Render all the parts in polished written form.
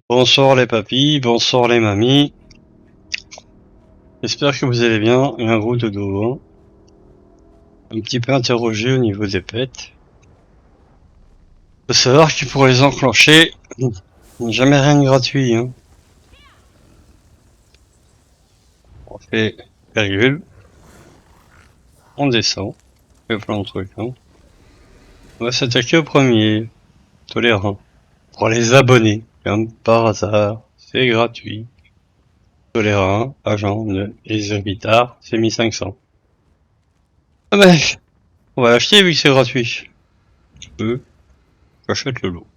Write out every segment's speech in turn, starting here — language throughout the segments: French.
Bonsoir les papis, bonsoir les mamies. J'espère que vous allez bien et un gros dodo. Hein. Un petit peu interrogé au niveau des pets. Faut savoir que pour les enclencher, jamais rien de gratuit. Hein. On fait virgule, on descend, on fait plein de trucs. Hein. On va s'attaquer au premier, tolérant. Pour les abonnés, comme par hasard, c'est gratuit. Tolérant, agent de les Guitare, c'est 1500. Ah ben, on va l'acheter vu que c'est gratuit. Je peux, j'achète le lot.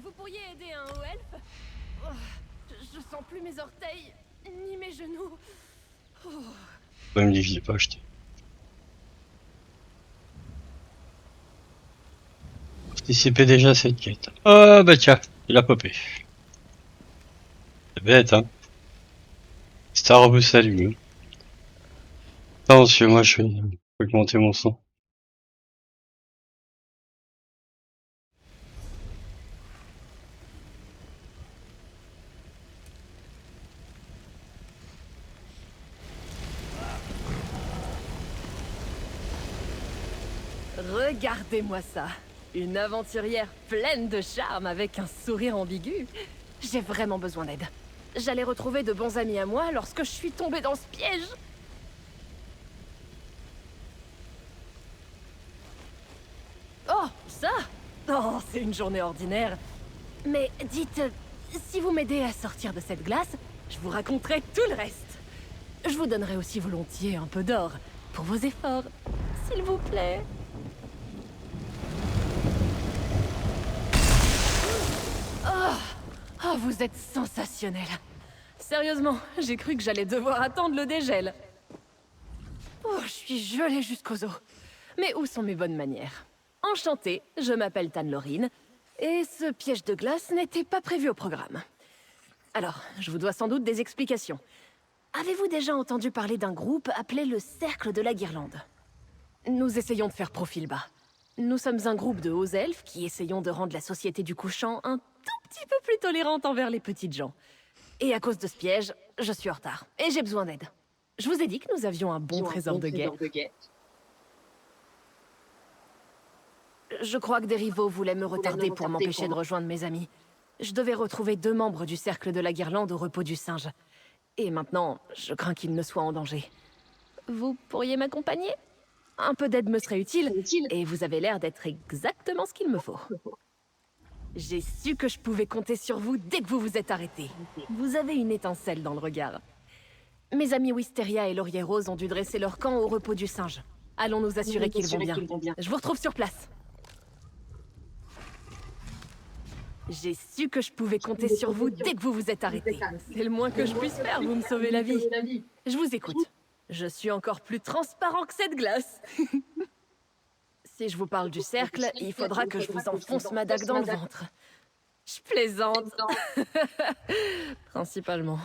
Vous pourriez aider un haut elfe? Oh, je sens plus mes orteils, ni mes genoux. Oh. Pas me dire que je l'ai pas acheté. Participez déjà à cette quête. Oh bah tiens, il a popé. C'est bête hein. Star vous salue. Attention, moi je vais augmenter mon son. Regardez-moi ça. Une aventurière pleine de charme avec un sourire ambigu. J'ai vraiment besoin d'aide. J'allais retrouver de bons amis à moi lorsque je suis tombée dans ce piège. Oh, ça? Oh, c'est une journée ordinaire. Mais dites, si vous m'aidez à sortir de cette glace, je vous raconterai tout le reste. Je vous donnerai aussi volontiers un peu d'or pour vos efforts, s'il vous plaît. Oh, vous êtes sensationnel. Sérieusement, j'ai cru que j'allais devoir attendre le dégel. Oh, je suis gelée jusqu'aux os. Mais où sont mes bonnes manières? Enchantée, je m'appelle Tanlorine, et ce piège de glace n'était pas prévu au programme. Alors, je vous dois sans doute des explications. Avez-vous déjà entendu parler d'un groupe appelé le Cercle de la Guirlande? Nous essayons de faire profil bas. Nous sommes un groupe de hauts elfes qui essayons de rendre la société du couchant un tout petit peu plus tolérante envers les petites gens. Et à cause de ce piège, je suis en retard. Et j'ai besoin d'aide. Je vous ai dit que nous avions un bon trésor de guerre. Je crois que des rivaux voulaient me retarder pour m'empêcher de rejoindre mes amis. Je devais retrouver 2 membres du Cercle de la Guirlande au repos du singe. Et maintenant, je crains qu'ils ne soient en danger. Vous pourriez m'accompagner? Un peu d'aide me serait utile, et vous avez l'air d'être exactement ce qu'il me faut. J'ai su que je pouvais compter sur vous dès que vous vous êtes arrêté. Vous avez une étincelle dans le regard. Mes amis Wisteria et Laurier Rose ont dû dresser leur camp au repos du singe. Allons nous assurer qu'ils vont bien. Je vous retrouve sur place. J'ai su que je pouvais compter sur vous dès que vous vous êtes arrêté. C'est le moins que je puisse faire, vous me sauvez la vie. Je vous écoute. Je suis encore plus transparent que cette glace. Si je vous parle du cercle, il faudra que je vous enfonce ma dague dans le ventre. Je plaisante. Principalement.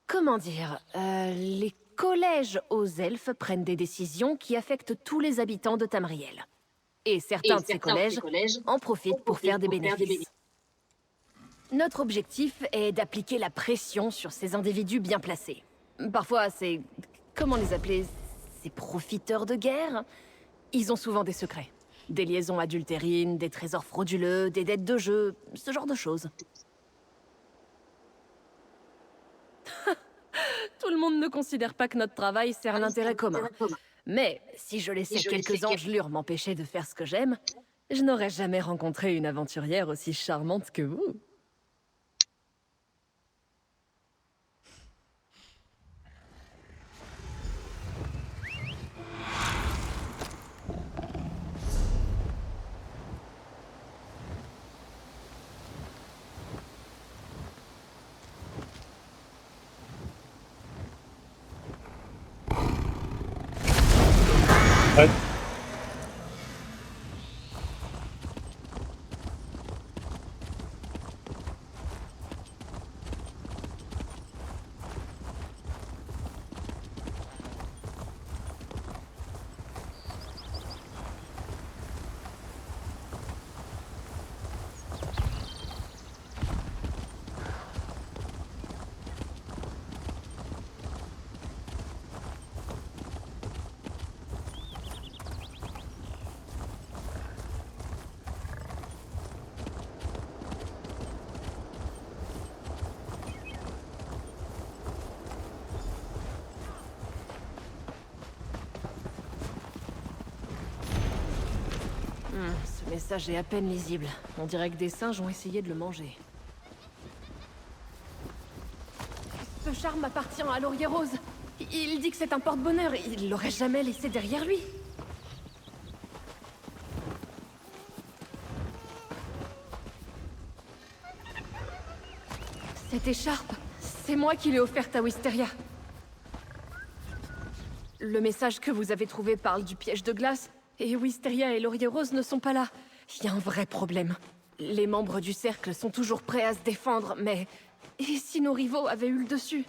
Comment dire, les collèges aux elfes prennent des décisions qui affectent tous les habitants de Tamriel. Et certains de ces collèges en profitent pour faire des bénéfices. Notre objectif est d'appliquer la pression sur ces individus bien placés. Parfois, c'est... comment les appeler? Ces profiteurs de guerre? Ils ont souvent des secrets. Des liaisons adultérines, des trésors frauduleux, des dettes de jeu, ce genre de choses. Tout le monde ne considère pas que notre travail sert l'intérêt commun. Mais si je laissais quelques engelures m'empêcher de faire ce que j'aime, je n'aurais jamais rencontré une aventurière aussi charmante que vous. Ouais. Ce message est à peine lisible. On dirait que des singes ont essayé de le manger. Ce charme appartient à Laurier Rose. Il dit que c'est un porte-bonheur. Il l'aurait jamais laissé derrière lui. Cette écharpe, c'est moi qui l'ai offerte à Wisteria. Le message que vous avez trouvé parle du piège de glace, et Wisteria et Laurier Rose ne sont pas là. Il y a un vrai problème. Les membres du cercle sont toujours prêts à se défendre, mais... Et si nos rivaux avaient eu le dessus?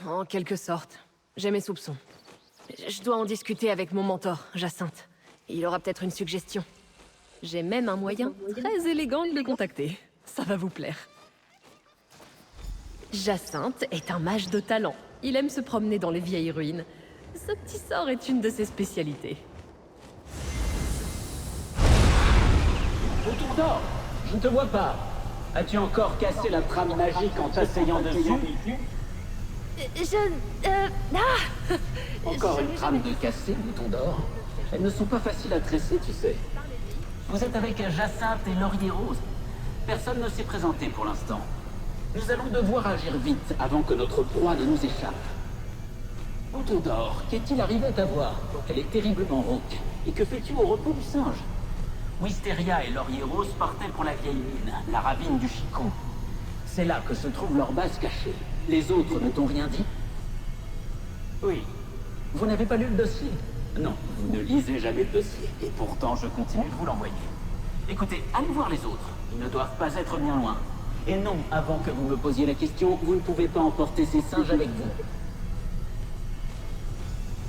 En quelque sorte. J'ai mes soupçons. Je dois en discuter avec mon mentor, Jacinthe. Il aura peut-être une suggestion. J'ai même un moyen très élégant de le contacter. Ça va vous plaire. Jacinthe est un mage de talent. Il aime se promener dans les vieilles ruines. Ce petit sort est une de ses spécialités. Autour d'or, je ne te vois pas. As-tu encore cassé la trame magique en t'asseyant dessus? Encore une trame de cassée, bouton d'or. Elles ne sont pas faciles à tresser, tu sais. Vous êtes avec Jacinthe et Laurier Rose. Personne ne s'est présenté pour l'instant. Nous allons devoir agir vite avant que notre proie ne nous échappe. Bouton d'or, qu'est-il arrivé à ta voix? Elle est terriblement rauque. Et que fais-tu au repos du singe? Wisteria et Laurier Rose partaient pour la vieille mine, la ravine du Chicot. C'est là que se trouve leur base cachée. Les autres ne t'ont rien dit? Oui. Vous n'avez pas lu le dossier? Non, vous ne lisez jamais le dossier. Et pourtant, je continue de vous l'envoyer. Écoutez, allez voir les autres. Ils ne doivent pas être bien loin. Et non, avant que vous me posiez la question, vous ne pouvez pas emporter ces singes avec vous.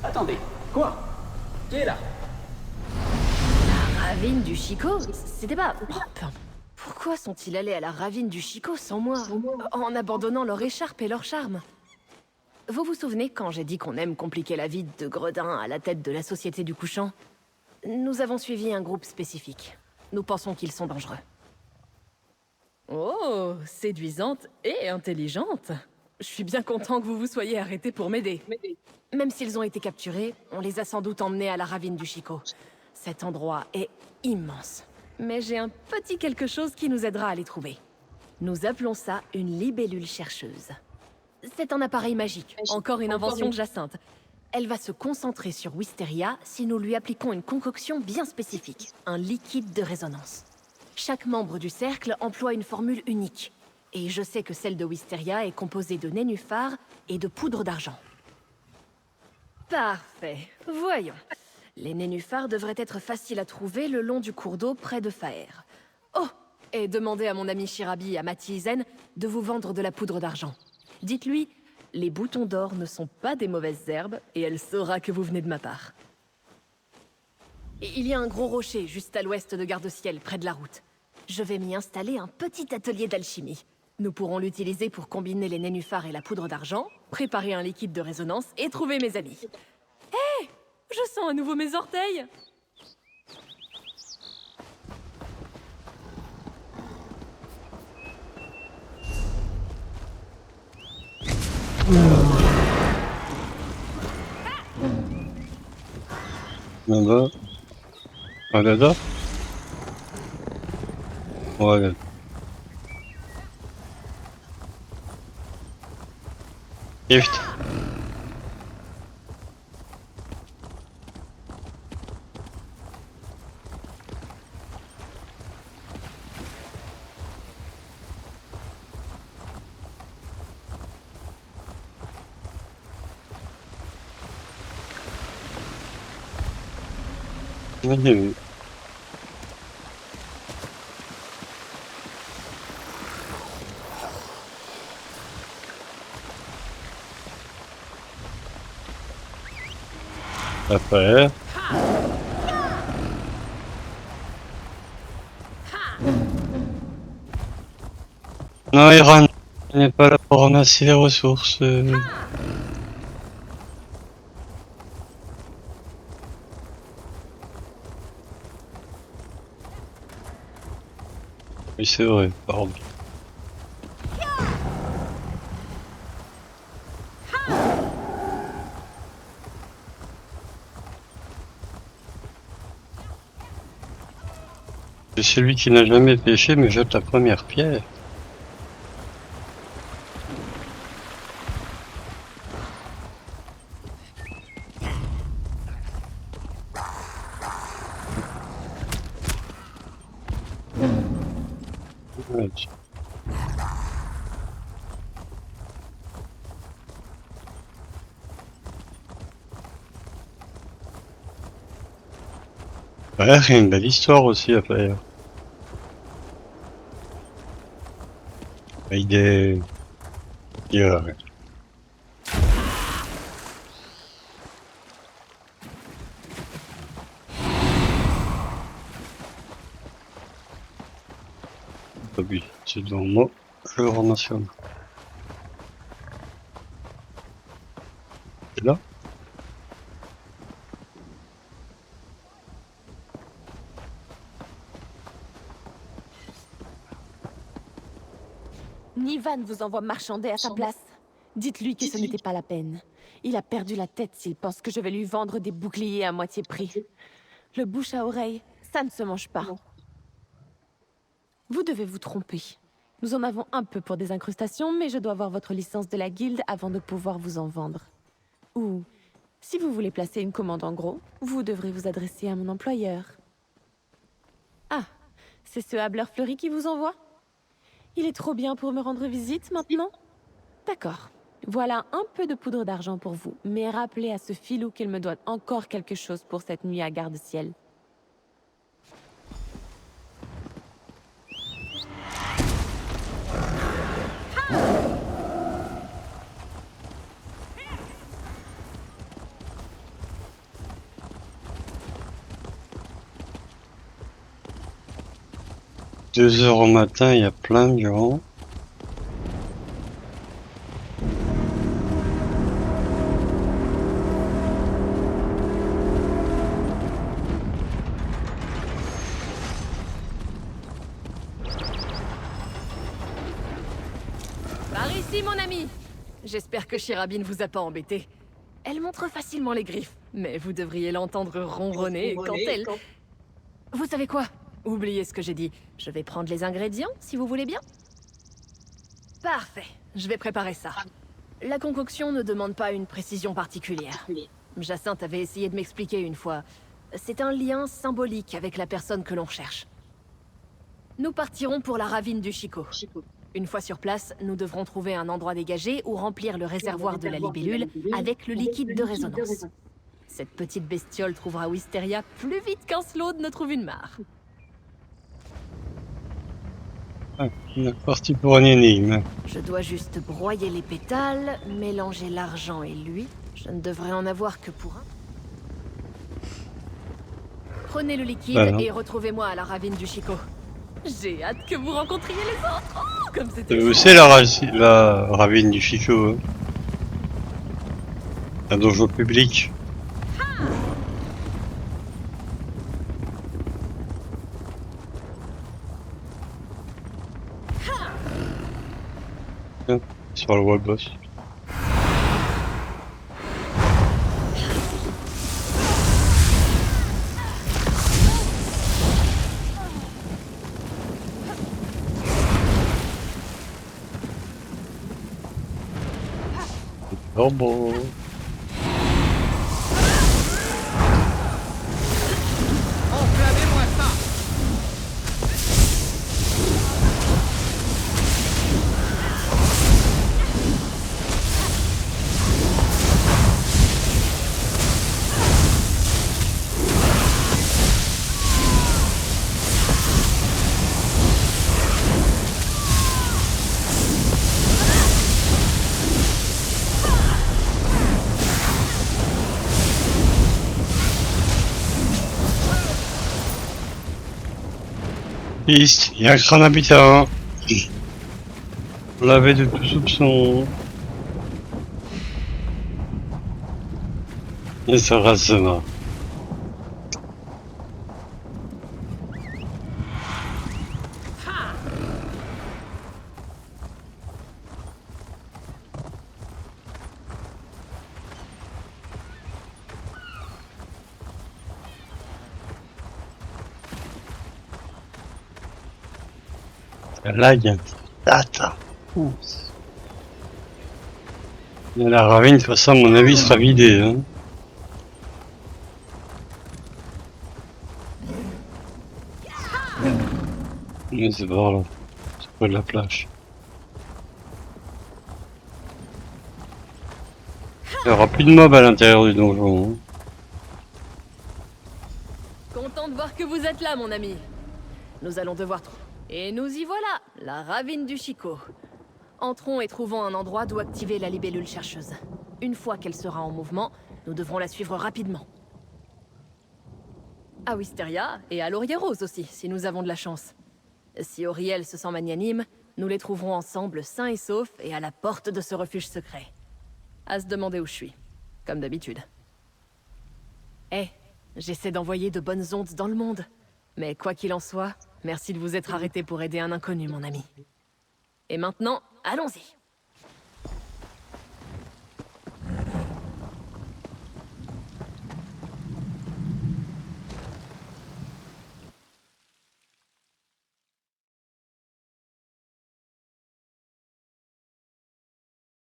Attendez, quoi? Qui est là? La ravine du Chicot? C'était pas... Oh, pourquoi sont-ils allés à la ravine du Chicot sans moi? En abandonnant leur écharpe et leur charme? Vous vous souvenez quand j'ai dit qu'on aime compliquer la vie de Gredin à la tête de la Société du Couchant? Nous avons suivi un groupe spécifique. Nous pensons qu'ils sont dangereux. Oh, séduisante et intelligente. Je suis bien content que vous vous soyez arrêtés pour m'aider. Même s'ils ont été capturés, on les a sans doute emmenés à la ravine du Chicot. Cet endroit est immense. Mais j'ai un petit quelque chose qui nous aidera à les trouver. Nous appelons ça une libellule chercheuse. C'est un appareil magique, encore une invention de Jacinthe. Elle va se concentrer sur Wisteria si nous lui appliquons une concoction bien spécifique, un liquide de résonance. Chaque membre du cercle emploie une formule unique. Et je sais que celle de Wisteria est composée de nénuphars et de poudre d'argent. Parfait. Voyons. Les nénuphars devraient être faciles à trouver le long du cours d'eau près de Faer. Oh! Et demandez à mon ami Shirabi et à Matizen de vous vendre de la poudre d'argent. Dites-lui, les boutons d'or ne sont pas des mauvaises herbes et elle saura que vous venez de ma part. Et il y a un gros rocher juste à l'ouest de Garde-Ciel, près de la route. Je vais m'y installer un petit atelier d'alchimie. Nous pourrons l'utiliser pour combiner les nénuphars et la poudre d'argent, préparer un liquide de résonance et trouver mes amis. Hé! Je sens à nouveau mes orteils! Là-bas. Voilà. Voilà. Gift. Oui. Après. Non, Iran n'est pas là pour ramasser les ressources. Oui, c'est vrai, pardon. Que celui qui n'a jamais péché me jette la première pierre. Ouais, ouais, il y a une belle histoire aussi à faire. Avec des... Ouais. Oui, c'est dans moi, je le rementionne. C'est là? Nivan vous envoie marchander à sa place. Dites-lui que ce n'était pas la peine. Il a perdu la tête s'il pense que je vais lui vendre des boucliers à moitié prix. Le bouche à oreille, ça ne se mange pas. Vous devez vous tromper. Nous en avons un peu pour des incrustations, mais je dois avoir votre licence de la guilde avant de pouvoir vous en vendre. Ou, si vous voulez placer une commande en gros, vous devrez vous adresser à mon employeur. Ah, c'est ce hableur fleuri qui vous envoie? Il est trop bien pour me rendre visite maintenant? D'accord. Voilà un peu de poudre d'argent pour vous, mais rappelez à ce filou qu'il me doit encore quelque chose pour cette nuit à garde-ciel. Deux heures au matin, il y a plein de gens. Par ici, mon ami. J'espère que Shirabin vous a pas embêté. Elle montre facilement les griffes, mais vous devriez l'entendre ronronner quand elle... Vous savez quoi? Oubliez ce que j'ai dit. Je vais prendre les ingrédients, si vous voulez bien. Parfait. Je vais préparer ça. La concoction ne demande pas une précision particulière. Jacinthe avait essayé de m'expliquer une fois. C'est un lien symbolique avec la personne que l'on cherche. Nous partirons pour la ravine du Chico. Une fois sur place, nous devrons trouver un endroit dégagé où remplir le réservoir de la libellule avec le liquide de résonance. Cette petite bestiole trouvera Wisteria plus vite qu'un Slaude ne trouve une mare. Ah, on est parti pour une énigme. Je dois juste broyer les pétales, mélanger l'argent et l'huile. Je ne devrais en avoir que pour un. Prenez le liquide Voilà. et retrouvez-moi à la ravine du Chico. J'ai hâte que vous rencontriez les autres. Oh, comme c'était Vous chouette. c'est la ravine du Chico, hein. Un donjon public. Tiens, sur le wall boss. Oh bon. Enflammez-moi ça! Piste, il y a un grand habitant. On l'avait de tout soupçon. Et ça rasera. Là, il y a un tata. Ouh. Et la ravine, de toute façon, à mon avis, sera vidée. Hein. Mais c'est par là. C'est pas de la plage. Il n'y aura plus de mobs à l'intérieur du donjon. Hein. Content de voir que vous êtes là, mon ami. Nous allons devoir trouver. Et nous y voilà, la ravine du Chico. Entrons et trouvons un endroit d'où activer la libellule chercheuse. Une fois qu'elle sera en mouvement, nous devrons la suivre rapidement. À Wisteria et à Laurier Rose aussi, si nous avons de la chance. Si Auriel se sent magnanime, nous les trouverons ensemble sains et saufs et à la porte de ce refuge secret. À se demander où je suis, comme d'habitude. Eh, j'essaie d'envoyer de bonnes ondes dans le monde. Mais quoi qu'il en soit, merci de vous être arrêté pour aider un inconnu, mon ami. Et maintenant, allons-y.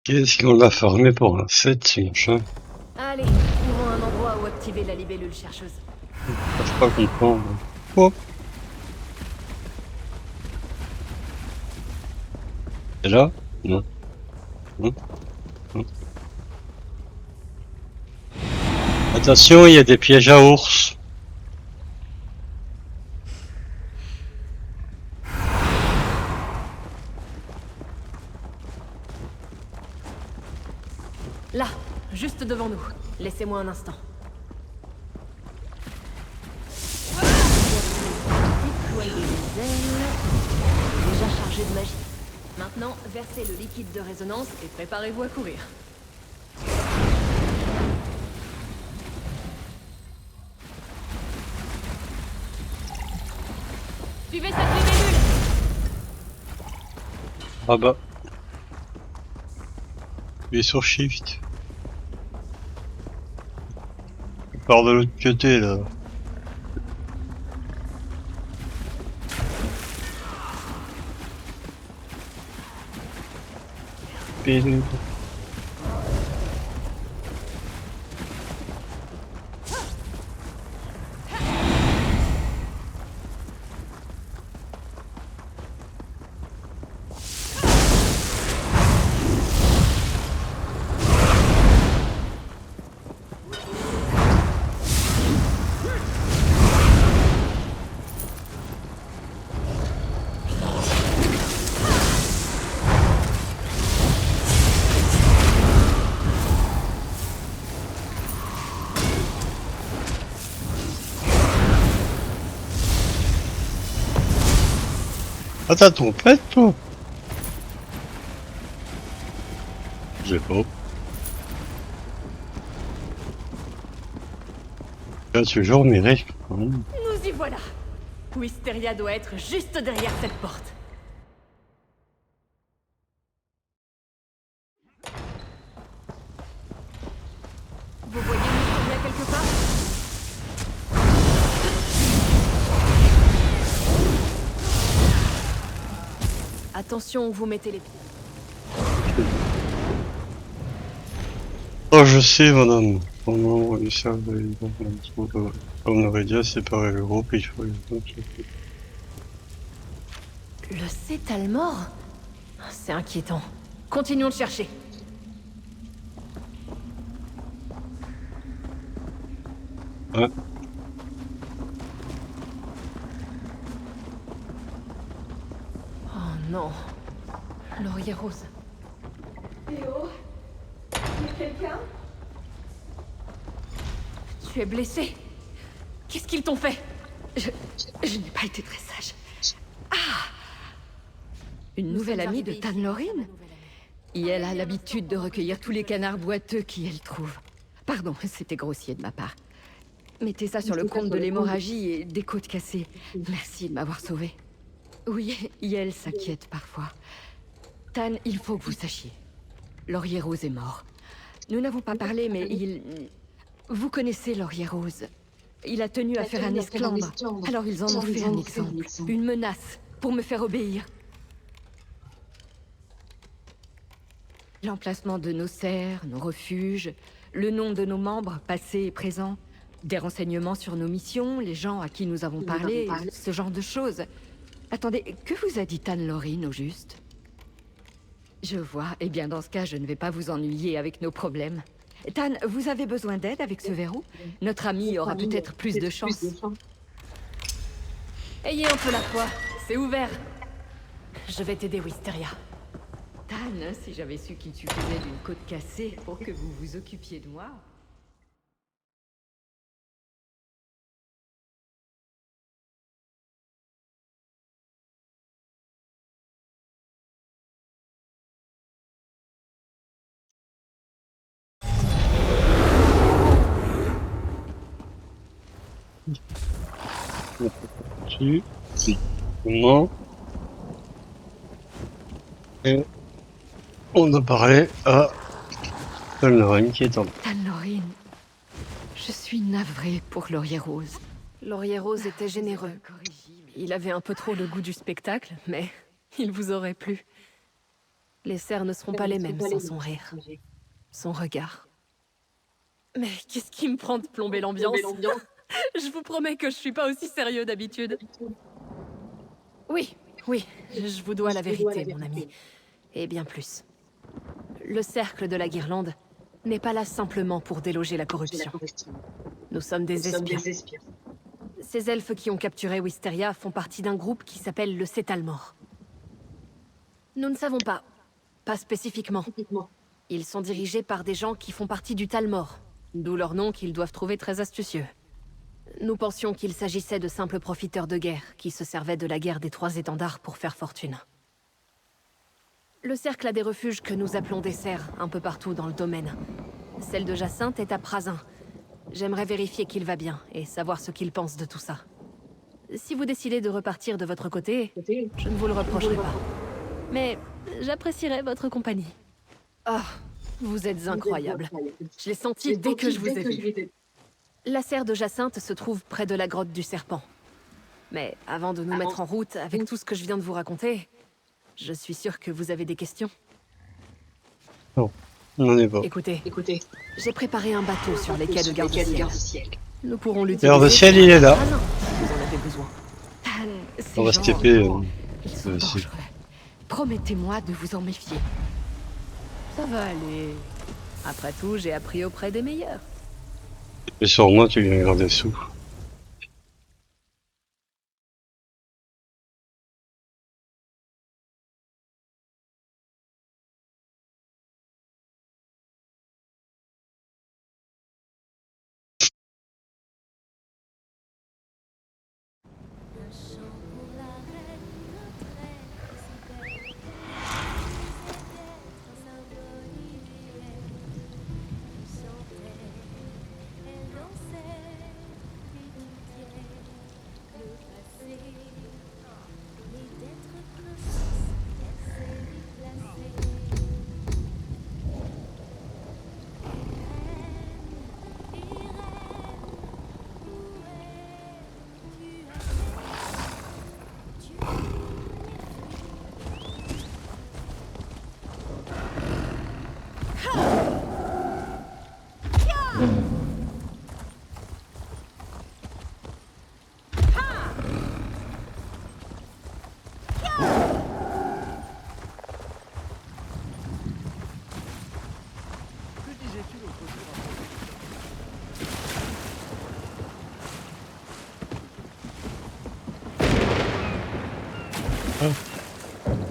Qu'est-ce qu'on l'a farmé pour un 7, ce machin? Allez, trouvons un endroit où activer la libellule chercheuse. Je peux pas comprendre. Oh. C'est là? Non. Non. Non. Attention, il y a des pièges à ours. Là, juste devant nous. Laissez-moi un instant. Déployer les ailes. Déjà chargé de magie. Maintenant, versez le liquide de résonance et préparez-vous à courir. Suivez cette libellule! Ah bah. Il est sur Shift. Il part de l'autre côté là. Pile. Ah t'as ton pet toi? J'ai pas. Là toujours mes risques quand même. Nous y voilà! Wisteria doit être juste derrière cette porte. Vous voyez Wisteria quelque part? Attention où vous mettez les pieds. Oh je sais madame. Comment on ça on aurait dit séparer le groupe, il faut... Le Cétalmor? C'est inquiétant. Continuons de chercher. Ouais. Oh non. Laurier Rose. Théo? Y'a quelqu'un? Tu es blessé? Qu'est-ce qu'ils t'ont fait? Je n'ai pas été très sage. Une nouvelle amie de Tan Lorin? Et elle a l'habitude de recueillir tous les canards boiteux qu'elle trouve. Pardon, c'était grossier de ma part. Mettez ça sur le compte de l'hémorragie et des côtes cassées. Merci de m'avoir sauvée. Oui, Yel s'inquiète parfois. Tan, il faut que vous sachiez. Laurier Rose est mort. Nous n'avons pas parlé, mais il... Vous connaissez Laurier Rose. Il a tenu à faire un esclandre. Alors ils en ont fait un exemple. Une menace pour me faire obéir. L'emplacement de nos serres, nos refuges, le nom de nos membres, passés et présents, des renseignements sur nos missions, les gens à qui nous avons parlé, ce genre de choses. Attendez, que vous a dit Tan Lorin au juste? Je vois. Eh bien, dans ce cas, je ne vais pas vous ennuyer avec nos problèmes. Tan, vous avez besoin d'aide avec ce verrou? Notre ami aura peut-être plus de chance. Ayez un peu la foi, c'est ouvert. Je vais t'aider, Wisteria. Tan, si j'avais su qu'il suffisait d'une côte cassée pour que vous vous occupiez de moi... Tu. Non. Et on doit parler à Tolnoren qui est en. Tan Lorin, je suis navrée pour Laurier Rose. Laurier Rose était généreux. Incorrigible. Il avait un peu trop le goût du spectacle, mais il vous aurait plu. Les cerfs ne seront pas les mêmes sans son rire, son regard. Mais qu'est-ce qui me prend de plomber l'ambiance? Je vous promets que je suis pas aussi sérieux d'habitude. Oui, je vous dois la vérité, mon ami. Et bien plus. Le cercle de la Guirlande n'est pas là simplement pour déloger la corruption. Nous sommes des espions. Ces elfes qui ont capturé Wisteria font partie d'un groupe qui s'appelle le Cétalmor. Nous ne savons pas spécifiquement. Ils sont dirigés par des gens qui font partie du Talmor, d'où leur nom qu'ils doivent trouver très astucieux. Nous pensions qu'il s'agissait de simples profiteurs de guerre qui se servaient de la guerre des Trois Étendards pour faire fortune. Le cercle a des refuges que nous appelons des serres un peu partout dans le domaine. Celle de Jacinthe est à Prasin. J'aimerais vérifier qu'il va bien et savoir ce qu'il pense de tout ça. Si vous décidez de repartir de votre côté, je ne vous le reprocherai pas. Mais j'apprécierais votre compagnie. Ah, vous êtes incroyable. Je l'ai senti dès que je vous ai vu. La serre de Jacinthe se trouve près de la grotte du Serpent. Mais avant de nous mettre en route avec tout ce que je viens de vous raconter, je suis sûre que vous avez des questions. Non, on n'en est pas. Écoutez, j'ai préparé un bateau sur les quais de Garde-Ciel. Nous pourrons l'utiliser. Garde-Ciel, il est là. Ah non, vous en avez besoin. Tan, ces On va gens, se taper. ils sont aussi. dangereux. Promettez-moi de vous en méfier. Ça va aller. Après tout, j'ai appris auprès des meilleurs. Et sur moi, tu viens garder sous.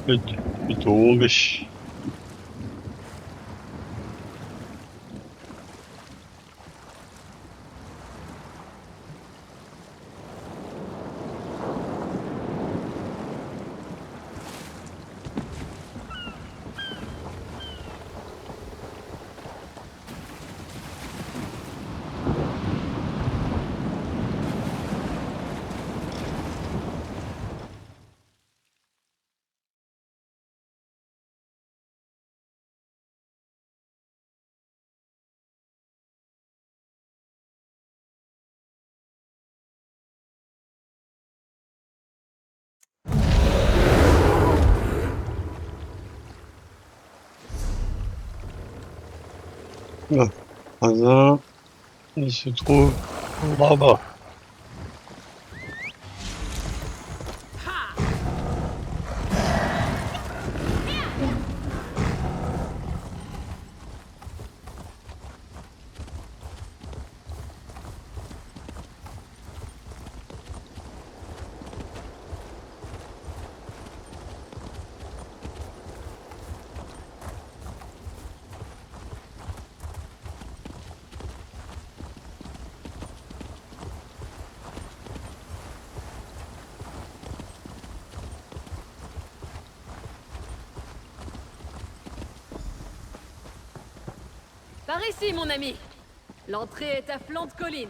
Il tombe. Bon. Hasard, il se trouve là-bas. Par ici, mon ami. L'entrée est à flanc de colline.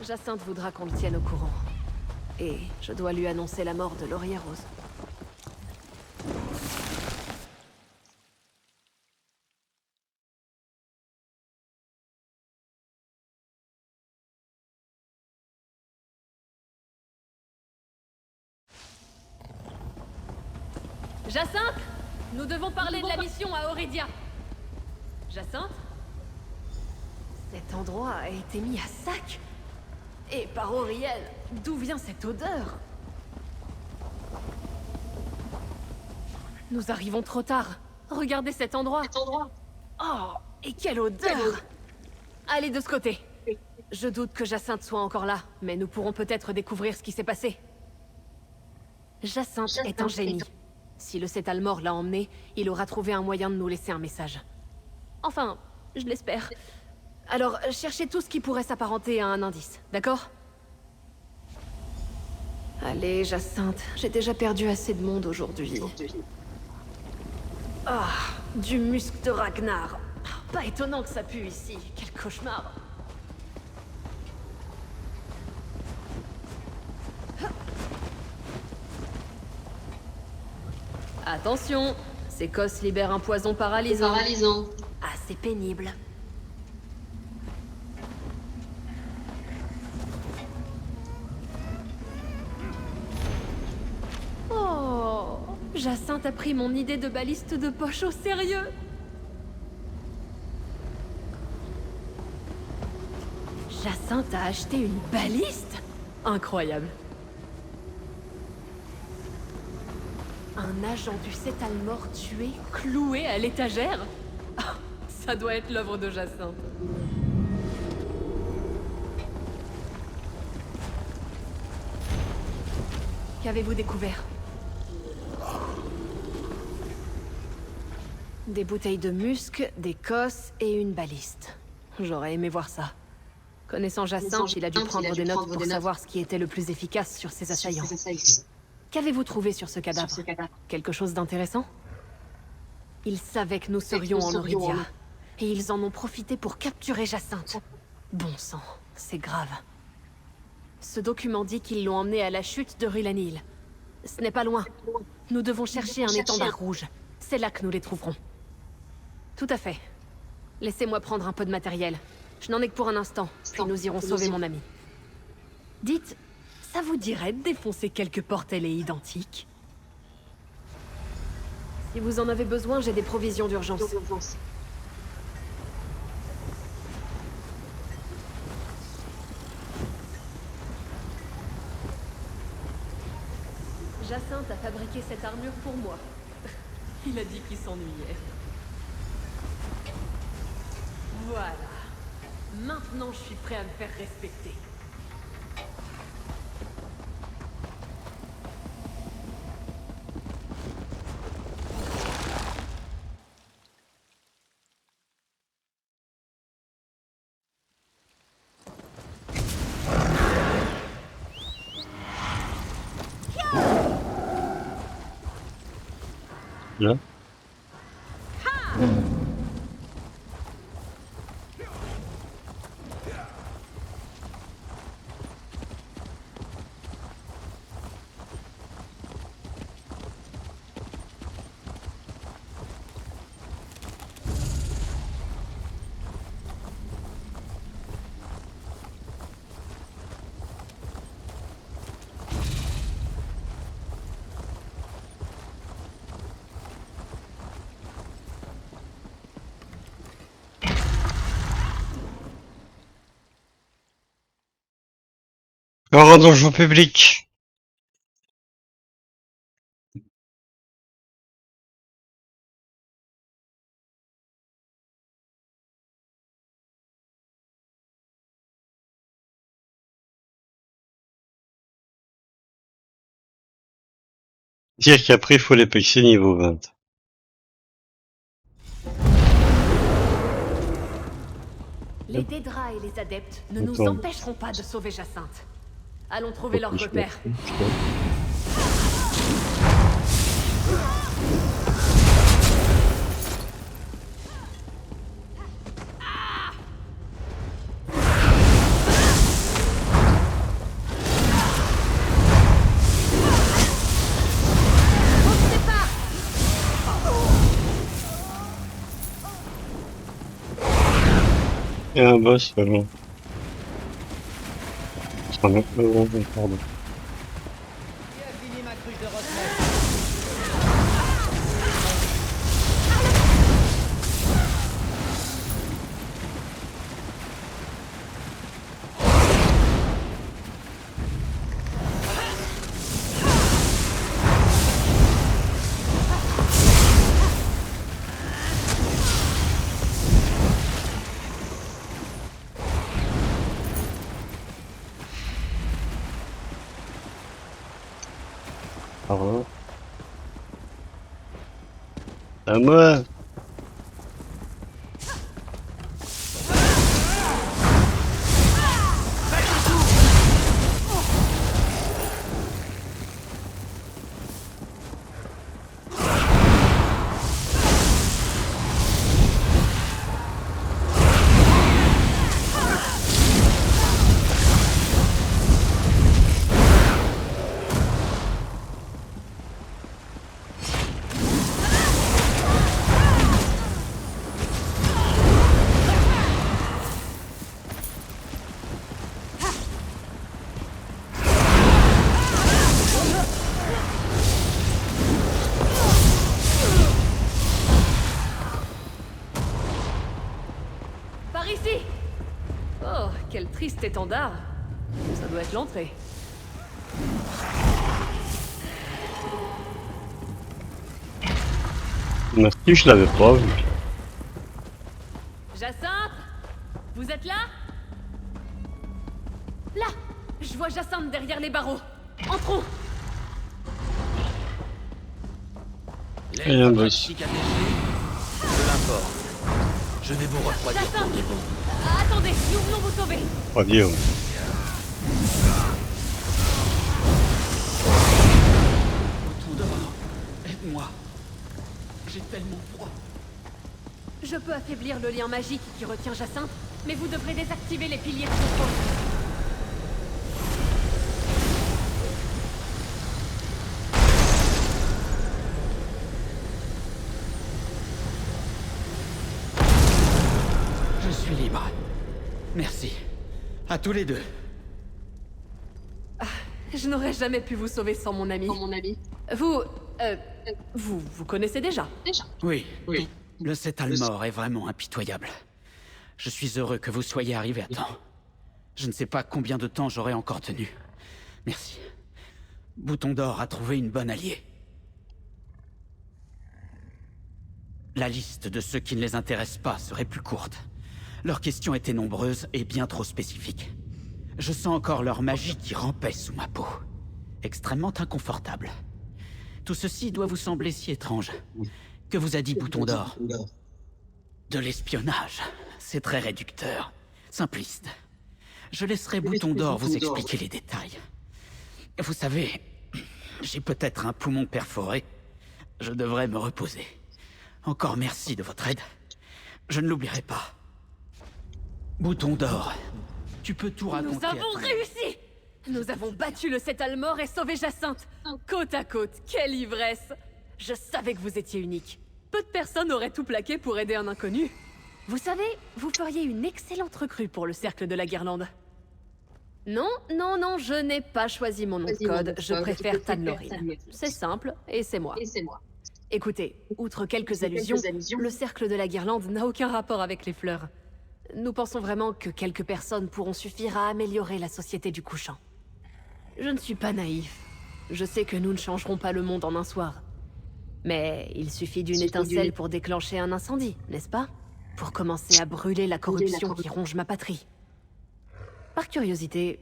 Jacinthe voudra qu'on le tienne au courant. Et je dois lui annoncer la mort de Laurier Rose. Jacinthe, nous devons parler de la mission à Auridia. Jacinthe? Cet endroit a été mis à sac? Et par Auriel, d'où vient cette odeur? Nous arrivons trop tard. Regardez cet endroit. Oh, et quelle odeur! Allez de ce côté. Je doute que Jacinthe soit encore là, mais nous pourrons peut-être découvrir ce qui s'est passé. Jacinthe est un génie. Si le Cétalmor l'a emmené, il aura trouvé un moyen de nous laisser un message. Enfin, je l'espère. Alors, cherchez tout ce qui pourrait s'apparenter à un indice, d'accord? Allez, Jacinthe, j'ai déjà perdu assez de monde aujourd'hui. Ah, du musc de Ragnar. Pas étonnant que ça pue ici. Quel cauchemar. Attention, ces cosses libèrent un poison paralysant. Assez pénible. Oh, Jacinthe a pris mon idée de baliste de poche au sérieux. Jacinthe a acheté une baliste? Incroyable. Un agent du Cétalmor tué, cloué à l'étagère? Ah, ça doit être l'œuvre de Jacinthe. Qu'avez-vous découvert? Des bouteilles de musc, des cosses et une baliste. J'aurais aimé voir ça. Connaissant Jacinthe, il a dû prendre des notes pour savoir ce qui était le plus efficace sur ses assaillants. Qu'avez-vous trouvé sur ce cadavre? Quelque chose d'intéressant? Ils savaient que nous serions en Auridia, et ils en ont profité pour capturer Jacinthe. Bon sang, c'est grave. Ce document dit qu'ils l'ont emmené à la chute de Rulanil. Ce n'est pas loin. Nous devons chercher un étendard rouge. C'est là que nous les trouverons. Tout à fait. Laissez-moi prendre un peu de matériel. Je n'en ai que pour un instant, puis nous irons sauver mon ami. Dites, ça vous dirait de défoncer quelques portes-ailles identiques? Si vous en avez besoin, j'ai des provisions d'urgence. Jacinthe a fabriqué cette armure pour moi. Il a dit qu'il s'ennuyait. Voilà. Maintenant, je suis prêt à me faire respecter. Là. Hors donjon public. Dire qu'après il faut les pixels niveau 20. Les Dédras et les adeptes ne nous Attends. empêcheront pas de sauver Jacinthe. Allons trouver leur repère. Et un boss, bon. Pardon. Pardon. Qui a fini ma cruche de Rosmet? Pardon. À moi. Par ici! Oh, quel triste étendard. Ça doit être l'entrée. Merci, je l'avais pas vu. Jacinthe? Vous êtes là? Là! Je vois Jacinthe derrière les barreaux. Entrons! Et un boss. Peu importe. Je vais vous refroidir pour Jacinthe! du bon. Attendez, nous venons vous sauver. Oh Dieu. Bouton d'or, aide-moi. J'ai tellement froid. Je peux affaiblir le lien magique qui retient Jacinthe, mais vous devrez désactiver les piliers de contrôle. Je suis libre. Merci. À tous les deux. Je n'aurais jamais pu vous sauver sans mon ami. Vous... vous connaissez déjà. Oui. Le Setalmor est vraiment impitoyable. Je suis heureux que vous soyez arrivé à temps. Je ne sais pas combien de temps j'aurais encore tenu. Merci. Bouton d'or a trouvé une bonne alliée. La liste de ceux qui ne les intéressent pas serait plus courte. Leurs questions étaient nombreuses et bien trop spécifiques. Je sens encore leur magie qui rampait sous ma peau. Extrêmement inconfortable. Tout ceci doit vous sembler si étrange. Que vous a dit Bouton d'or? De l'espionnage. C'est très réducteur. Simpliste. Je laisserai Bouton d'or vous expliquer les détails. Vous savez, j'ai peut-être un poumon perforé. Je devrais me reposer. Encore merci de votre aide. Je ne l'oublierai pas. Bouton d'or, tu peux tout raconter. Nous avons réussi! Nous avons battu le Setalmor et sauvé Jacinthe. Côte à côte, quelle ivresse! Je savais que vous étiez unique. Peu de personnes auraient tout plaqué pour aider un inconnu. Vous savez, vous feriez une excellente recrue pour le Cercle de la Guirlande. Non, non, non, je n'ai pas choisi mon nom de code. Je préfère Tanlorine. C'est simple, et c'est moi. Écoutez, outre quelques allusions, le Cercle de la Guirlande n'a aucun rapport avec les fleurs. Nous pensons vraiment que quelques personnes pourront suffire à améliorer la société du couchant. je ne suis pas naïf. Je sais que nous ne changerons pas le monde en un soir. Mais il suffit d'une étincelle pour déclencher un incendie, n'est-ce pas? Pour commencer à brûler la corruption qui ronge ma patrie. Par curiosité,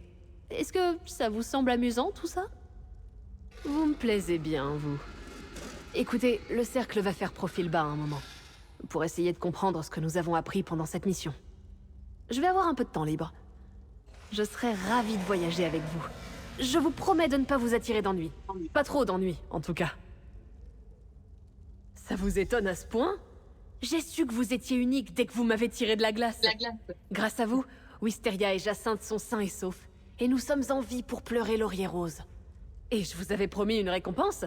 est-ce que ça vous semble amusant tout ça? Vous me plaisez bien, vous. Écoutez, le cercle va faire profil bas un moment, pour essayer de comprendre ce que nous avons appris pendant cette mission. Je vais avoir un peu de temps libre. Je serai ravie de voyager avec vous. Je vous promets de ne pas vous attirer d'ennui. Pas trop d'ennui, en tout cas. Ça vous étonne à ce point? J'ai su que vous étiez unique dès que vous m'avez tiré de la glace. Grâce à vous, Wisteria et Jacinthe sont sains et saufs. Et nous sommes en vie pour pleurer Laurier Rose. Et je vous avais promis une récompense.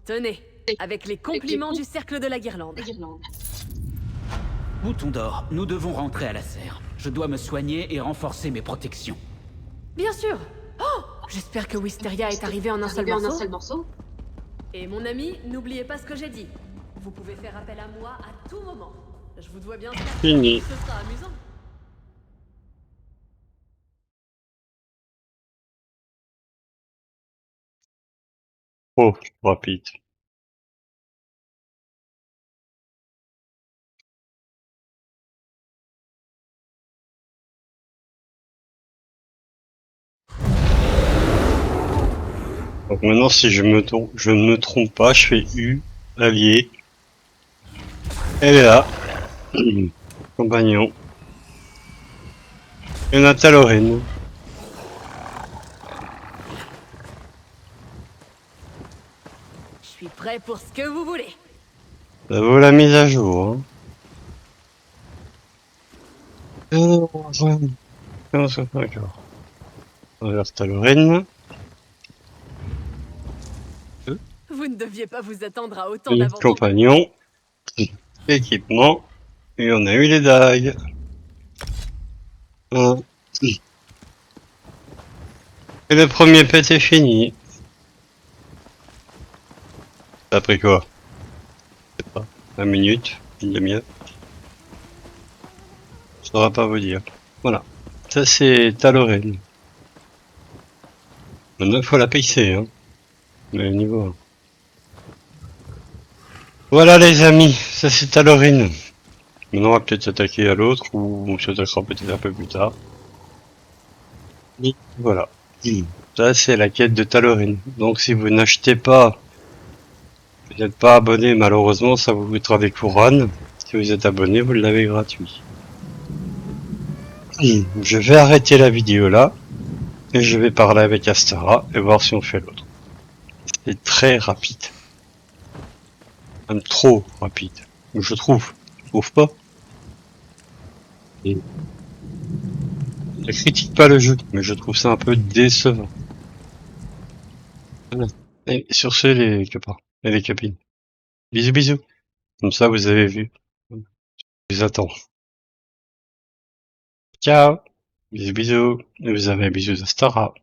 Tenez, avec les compliments du Cercle de la Guirlande. Bouton d'or, nous devons rentrer à la serre. Je dois me soigner et renforcer mes protections. Bien sûr. Oh, j'espère que Wisteria est arrivée en un seul morceau. Et mon ami, n'oubliez pas ce que j'ai dit. Vous pouvez faire appel à moi à tout moment. Je vous dois bien ça. Fini. Ce sera amusant. Oh, rapide. Donc maintenant, si je ne me trompe pas, je fais U, allié. Elle est là. Compagnon. Et on a Talorine. Je suis prêt pour ce que vous voulez. Ça vaut la mise à jour. Hein. D'accord. On va vers Talorine. Vous ne deviez pas vous attendre à autant Et d'aventures. compagnon. Équipement. Et on a eu les dagues. Hein. Et le premier pet est fini. Ça a pris quoi? Je sais pas. 1 minute, une demi-heure. Je saurais pas vous dire. Voilà. Ça c'est Talorine. Maintenant il faut la payer, hein. Le niveau 1. Voilà les amis, ça c'est Talorine. Maintenant on va peut-être s'attaquer à l'autre, ou on s'attaquera peut-être un peu plus tard. Et voilà. Ça c'est la quête de Talorine. Donc si vous n'achetez pas, vous n'êtes pas abonné, malheureusement ça vous coûtera des couronnes. Si vous êtes abonné, vous l'avez gratuit. Je vais arrêter la vidéo là, et je vais parler avec Astara, et voir si on fait l'autre. C'est très rapide. Même trop rapide. Je trouve. Tu trouves pas? Et... je critique pas le jeu, mais je trouve ça un peu décevant. Voilà. Et sur ce, les copains et les copines. Bisous bisous. Comme ça, vous avez vu. Je vous attends. Ciao. Bisous bisous. Et vous avez bisous Astara.